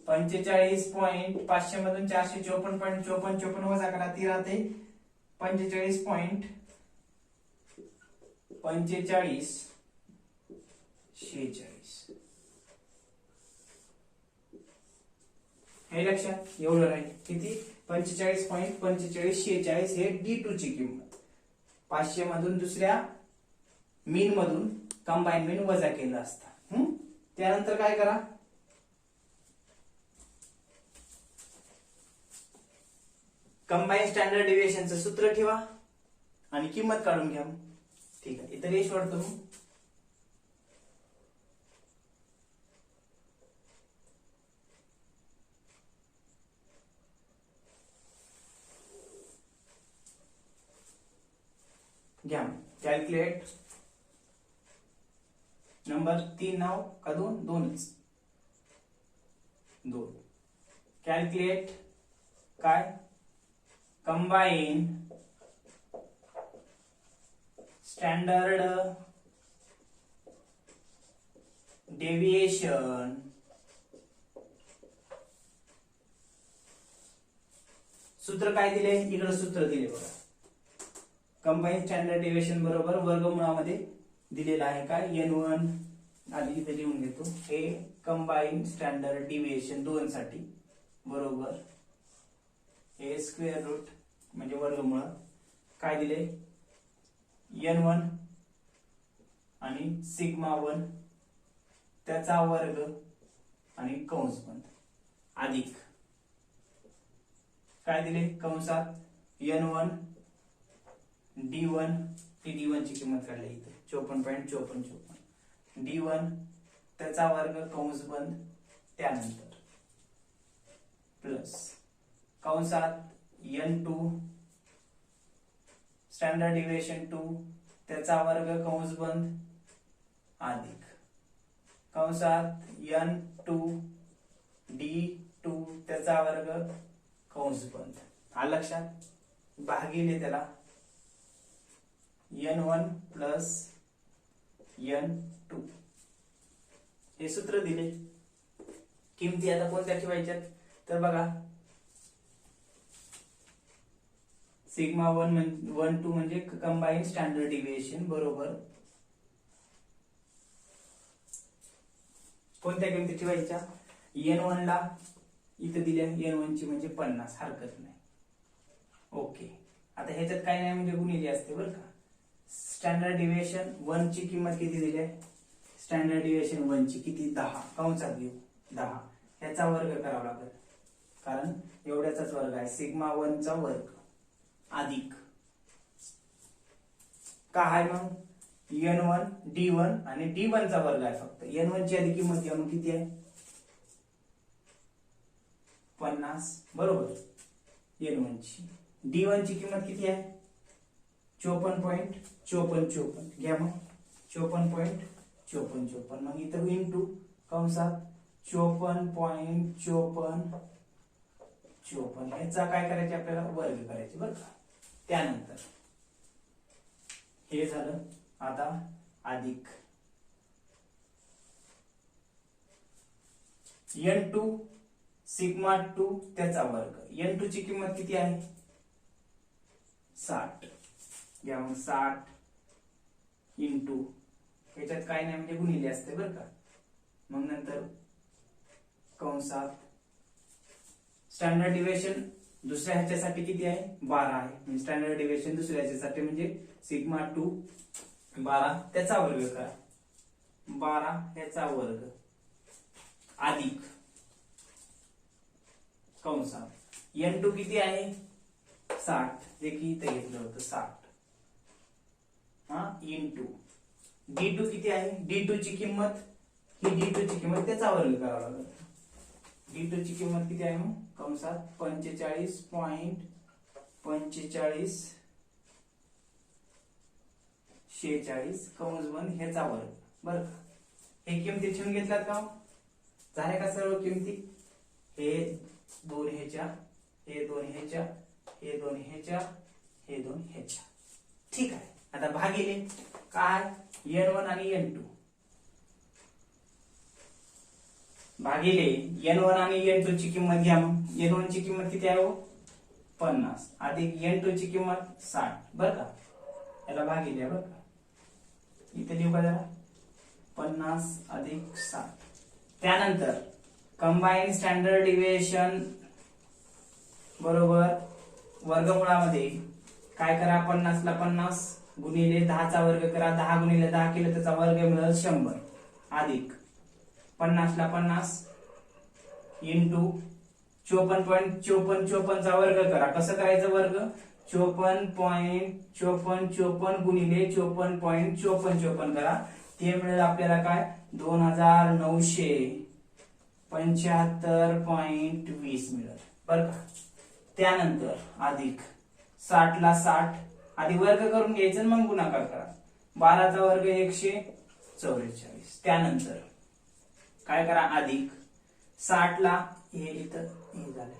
45.500 मधून 454.54 वजा करा ती राहते 45.4546. हे लक्षात. एवढं राहील किती? 45.4546 हे d2 ची किंमत. 500 मधून दुसऱ्या मीन मधून कंबाईन मीन वजा केलं असता. त्यानंतर काय करा? कंबाईन स्टँडर्ड डिव्हिएशनचं सूत्र ठेवा आणि किंमत काढून घ्या. ठीक आहे. इथं रेष वाढतो मग. घ्या कॅल्क्युलेट. नंबर 3 नाव का 2? 2च. 2. कॅल्क्युलेट काय? कंबाईन स्टँडर्ड डेविएशन सूत्र काय दिले, इकडे सूत्र दिले बघा. कंबाईन स्टँडर्ड डिव्हिएशन बरोबर वर्गमुळामध्ये दिलेला आहे काय, n1 आधी इथे लिहून घेतो. हे कंबाईन स्टँडर्ड डिव्हिएशन 2 साठी बरोबर हे स्क्वेअर रूट म्हणजे वर्गमूळ काय दिले, n1 आणि सिग्मा 1 त्याचा वर्ग आणि कंस बंद अधिक काय दिले कंसात n1 d1, ती d1 ची किंमत काढली इथे 54.54 d1 त्याचा वर्ग कंस बंद त्यानंतर प्लस कंसात n2 स्टँडर्ड डिव्हिएशन 2 त्याचा वर्ग कंस बंद अधिक कंसात n2 d2 त्याचा वर्ग कंस बंद. आलं लक्षात, भागिले त्याला n1 प्लस n2 हे सूत्र दिले. किमती आता कोणत्या ठेवायच्यात तर बघा, सिग्मा 1 2 म्हणजे कंबाईन स्टँडर्ड डिव्हिएशन बरोबर कोणत्या किमती ठेवायच्या, n1 ला इथे दिल्या n1 ची म्हणजे 50 हरकत नाही. ओके, आता ह्याच्यात काय नाही म्हणजे गुणिले असते बरं का. स्टँडर्ड डिव्हिएशन 1 ची किंमत किती दिली आहे, स्टँडर्ड डिव्हिएशन 1 ची किती 10 कंसात घेऊ 10 ह्याचा वर्ग करावा लागेल कारण एवढ्याचाच वर्ग आहे सिग्मा 1 चा वर्ग अधिक काय आहे मग n1 d1 आणि d1 चा वर्ग आहे फक्त. n1 ची आधी किंमत घ्या मग किती आहे 50 बरोबर, n1 ची d1 ची किंमत किती आहे 54.54 घ्या मग 54.54 मग इथं इंटू कंसात 54.54 ह्याचा काय करायचे आपल्याला वर्ग करायचे बरं का. त्यानंतर हे झालं, आता अधिक n2 सिग्मा 2 त्याचा वर्ग. n2 ची किंमत किती आहे 60 घ्या मग 60 इंटू ह्याच्यात काय नाही म्हणजे गुणिले असते बरं का. मग नंतर कंसात स्टँडर्ड डिव्हिएशन दुसऱ्या ह्याच्यासाठी किती आहे 12 आहे म्हणजे स्टँडर्ड डिव्हिएशन दुसऱ्या ह्याच्यासाठी म्हणजे सिग्मा 2 12 त्याचा वर्ग करा 12 ह्याचा वर्ग अधिक कंसात n2 किती आहे 60 जे की इथे घेतलं होतं 60 इंटू d2 किती आहे d2 ची किंमत ही d2 ची किंमत त्याचा वर्ग करावा लागेल. d2 ची किंमत किती आहे मग कंसात 45.45 कंस बंद ह्याचा वर्ग बरं का. हे किमती ठेवून घेतल्यात का झाले का सर्व किमती, हे दोन ह्याच्या हे दोन ह्याच्या हे दोन ह्याच्या हे दोन ह्याच्या ठीक आहे. आता भागिले काय n1 आणि n2 भागिले n1 आणि n2 ची किंमत घ्या मग n1 ची किंमत किती आहे 50 अधिक n2 ची किंमत 60 बरं का. याला भागिले बरं का इथे लिहू का जरा 50 अधिक 60. त्यानंतर कंबाईन स्टँडर्ड डिव्हिएशन बरोबर वर्गमुळामध्ये काय करा 50 ला 50 गुणिले 10 चा वर्ग करा 10 गुणिले 10 केलं त्याचा वर्ग मिळेल 100 अधिक 50 ला 50 इंटू 54.54 चा वर्ग करा. कसं करायचं वर्ग 54.54 गुणिले 54.54 करा ते मिळेल आपल्याला काय 2975.20 मिळेल बरं का. त्यानंतर अधिक 60 ला 60 आधी वर्ग करून घ्यायचं मग गुणाकार करा 12 चा वर्ग 144. त्यानंतर काय करा अधिक 60 ला हे इथं हे झालं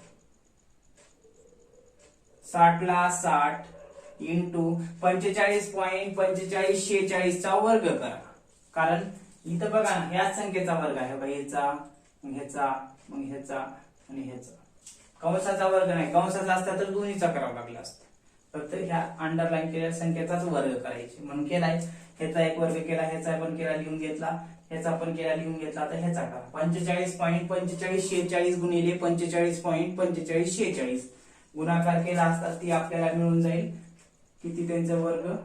60 ला 60 इंटू 45.4546 चा वर्ग करा कारण इथं बघा ना याच संख्येचा वर्ग आहे बघा ह्याचा मग ह्याचा मग ह्याचा आणि ह्याचा कंसाचा वर्ग नाही, कंसाचा असता तर दोन्हीचा करावा लागला असता, फक्त ह्या अंडरलाईन केलेल्या संख्येचाच वर्ग करायचे म्हणून केलाय. ह्याचा एक वर्ग केला, ह्याचा पण केला लिहून घेतला, ह्याचा पण केला लिहून घेतला. आता ह्याचा करा 45.4546 गुणिले 45.4546 गुणाकार केला असता ती आपल्याला मिळून जाईल किती, त्यांचा वर्ग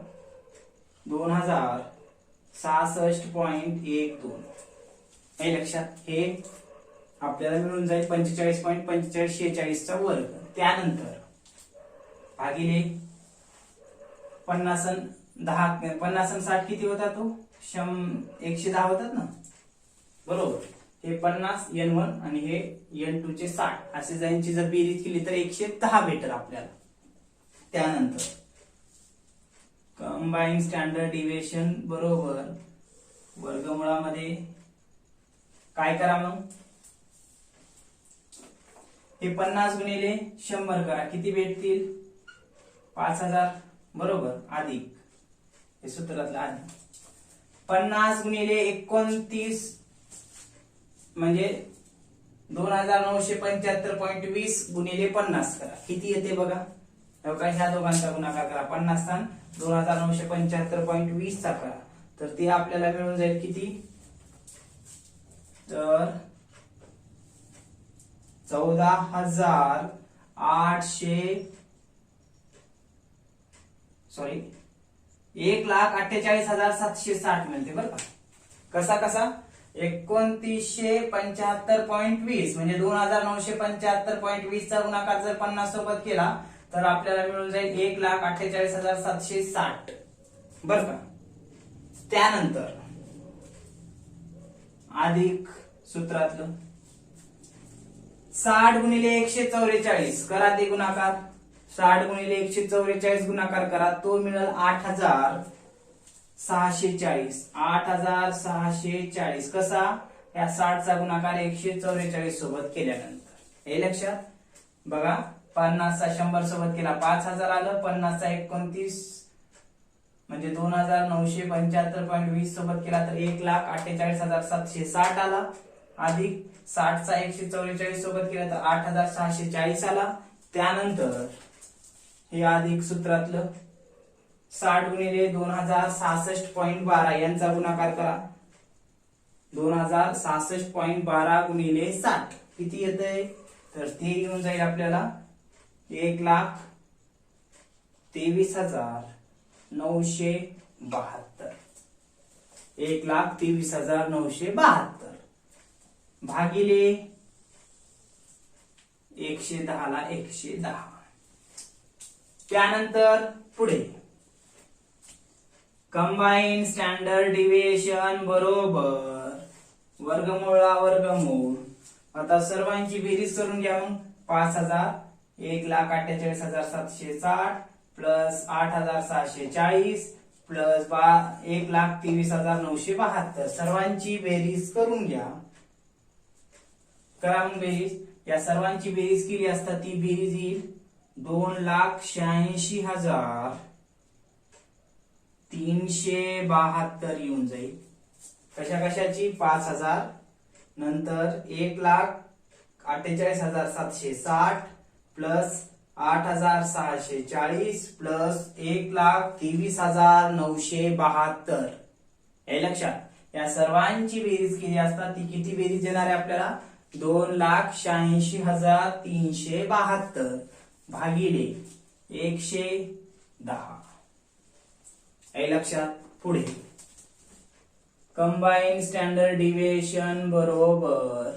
2066.12. हे लक्षात, हे आपल्याला मिळून जाईल 45.4546 चा वर्ग. त्यानंतर भागिले 50 आणि 10, 50 आणि 60 किती होता तो 110 होतात ना, बरोबर. हे 50 n1 आणि हे n2 चे 60 असे जाईंची जर बेरीज केली तर 110 भेटेल आपल्याला. त्यानंतर कंबाईन स्टँडर्ड डिव्हिएशन बरोबर वर्गमुळामध्ये काय करा मग, हे 50 गुणिले 100 करा, किती भेटतील 5000 बरोबर, अधिक हे सूत्रातलं अधिक 50 गुणिले 29 म्हणजे 2975.20 गुणिले 50 करा, किती येते बघा. ह्या दोघांचा गुणाकार करा, 50 चा 2975.20 चा करा, तर ते आपल्याला मिळून जाईल किती, तर 1,48,760 मिळते बरं का. कसा कसा 2975.20 म्हणजे 2975.20 चा गुणाकार जर 50 सोबत केला तर आपल्याला मिळून जाईल 1,48,760 बरं का. त्यानंतर अधिक सूत्रातलं 60 गुणिले 144 करा ते गुणाकार, 60 गुणिले 144 गुणाकार करा, तो मिळेल 8,640. 8,640 कसा, या 60 चा गुणाकार 144 सोबत केल्यानंतर. हे लक्षात बघा, 50 चा 100 सोबत केला 5000 आलं, 50 चा 29 म्हणजे 2975.20 सोबत केला तर 1,48,760 आला, अधिक 60 चा 144 सोबत केला तर 8,640 आला. त्यानंतर हे अधिक सूत्रातलं 60 गुणिले 2066.12 यांचा गुणाकार करा, 2066.12 गुणिले 60 किती येतंय, तर ते येऊन जाईल आपल्याला 1,23,972. 1,23,972 भागिले 110 ला 110. त्यानंतर पुढे कंबाईन स्टँडर्ड डिव्हिएशन बरोबर वर्गमूळा वर्गमूळ. आता सर्वांची बेरीज करून घ्या मग. 5000 1,48,760 प्लस 8,640 प्लस 1,23,972 सर्वांची बेरीज करून घ्या. करा मग बेरीज. या सर्वांची बेरीज केली असता ती बेरीज येईल 2,86,372 येऊन जाईल. कशा कशाची 5000 नंतर 1,48,760 प्लस 8,640 प्लस 1,23,972. हे लक्षात. या सर्वांची बेरीज केली असता ती किती बेरीज येणार आहे आपल्याला 2,86,372 भागिले 110. हे लक्षात. पुढे कंबाईन स्टँडर्ड डिव्हिएशन बरोबर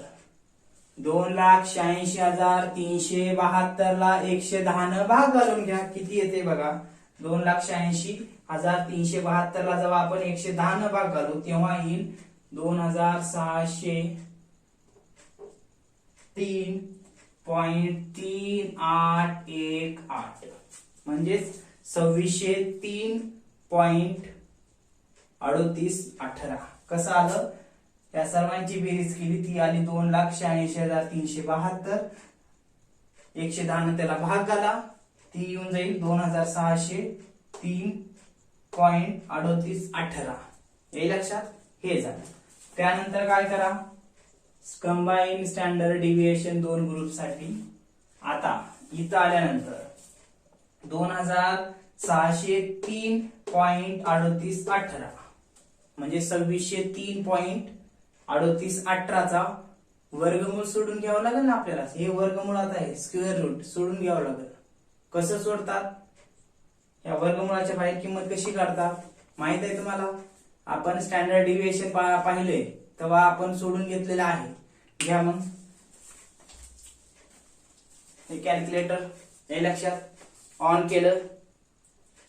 2,86,372 ला 110 न भाग घालून घ्या. किती येते बघा 2,86,372 ला जेव्हा आपण 110 न भाग घालू तेव्हा येईल 2,603.3818 म्हणजेच 2603.3818. कसं आलं. या सर्वांची बेरीज केली ती आली 2,86,372. 110 न त्याला भाग घाला ती येऊन जाईल 2,603.3818. हे लक्षात. हे झालं. त्यानंतर काय करा कंबाईन स्टँडर्ड डिव्हिएशन दोन ग्रुप साठी आता इथं आल्यानंतर 2603.3818 म्हणजे 2603.3818चा वर्गमूळ सोडून घ्यावं लागेल ना आपल्याला. हे वर्गमुळात आहे, स्क्वेअर रूट सोडून घ्यावं लागेल. कसं सोडतात, या वर्गमुळाच्या बाहेर किंमत कशी काढतात माहित आहे तुम्हाला. आपण स्टँडर्ड डिव्हिएशन पाहिले तेव्हा आपण सोडून घेतलेलं आहे. घ्या मग हे कॅल्क्युलेटर, हे लक्षात ऑन केलं.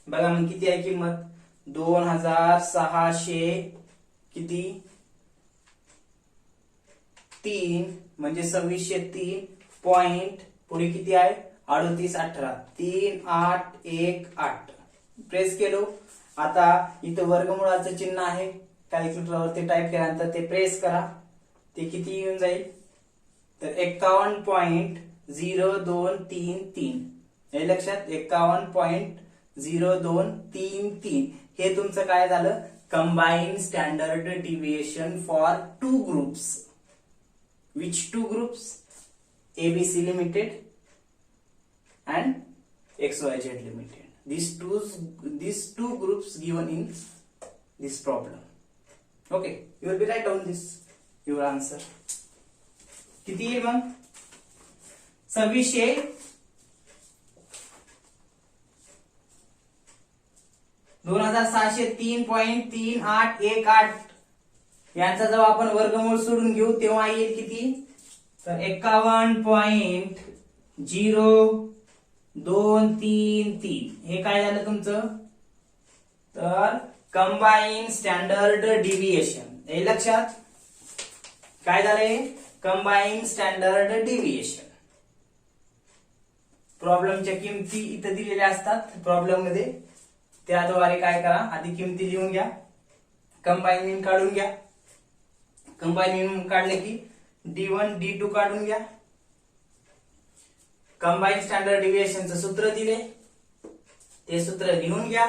बघा मग किती आहे किंमत, 2600 किती 3 म्हणजे 2603 पॉइंट पुढे किती आहे 3818 3818 प्रेस केलो. आता इथं वर्गमुळाचं चिन्ह आहे, कॅल्क्युलेटरवर ते टाईप केल्यानंतर ते प्रेस करा. ते किती येऊन जाईल तर 51.0233. हे लक्षात 51.0233 हे तुमचं काय झालं, combine standard deviation for 2 groups. Which 2 groups? ABC Limited and XYZ Limited. These two groups given in this problem. Okay, you will be write down this your answer. किती आहे मग 2603.3818 यांचा जेव्हा आपण वर्गमूळ सोडून घेऊ तेव्हा येईल किती तर 51.0233. हे काय झालं तुमचं तर कंबाईन स्टँडर्ड डिव्हिएशन. हे लक्षात काय झालंय कंबाईन स्टँडर्ड डिव्हिएशन. प्रॉब्लेमच्या किमती इथे दिलेल्या असतात प्रॉब्लेम मध्ये, त्याद्वारे काय करा आधी किमती लिहून घ्या, कंबाईन काढून घ्या. कंबाईन काढले की D1 D2 काढून घ्या. कंबाईन स्टँडर्ड डिव्हिएशनचं सूत्र दिले, ते सूत्र लिहून घ्या.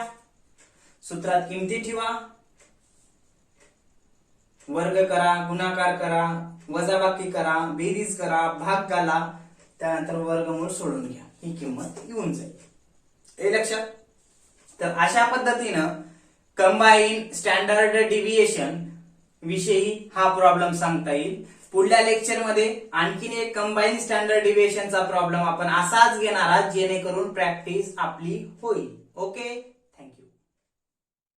सूत्रात किमती ठेवा, वर्ग करा, गुणाकार करा, वजाबाकी करा, बेरीज करा, भाग घाला, त्यानंतर वर्गमूळ सोडून घ्या. ही किंमत येऊन जाईल. हे लक्षात. तर अशा पद्धतीनं कंबाईन स्टँडर्ड डिव्हिएशन विषयी हा प्रॉब्लेम सांगता येईल. पुढल्या लेक्चर मध्ये आणखीन एक कंबाईन स्टँडर्ड डिव्हिएशनचा प्रॉब्लेम आपण असाच घेणार आहात जेणेकरून प्रॅक्टिस आपली होईल. ओके.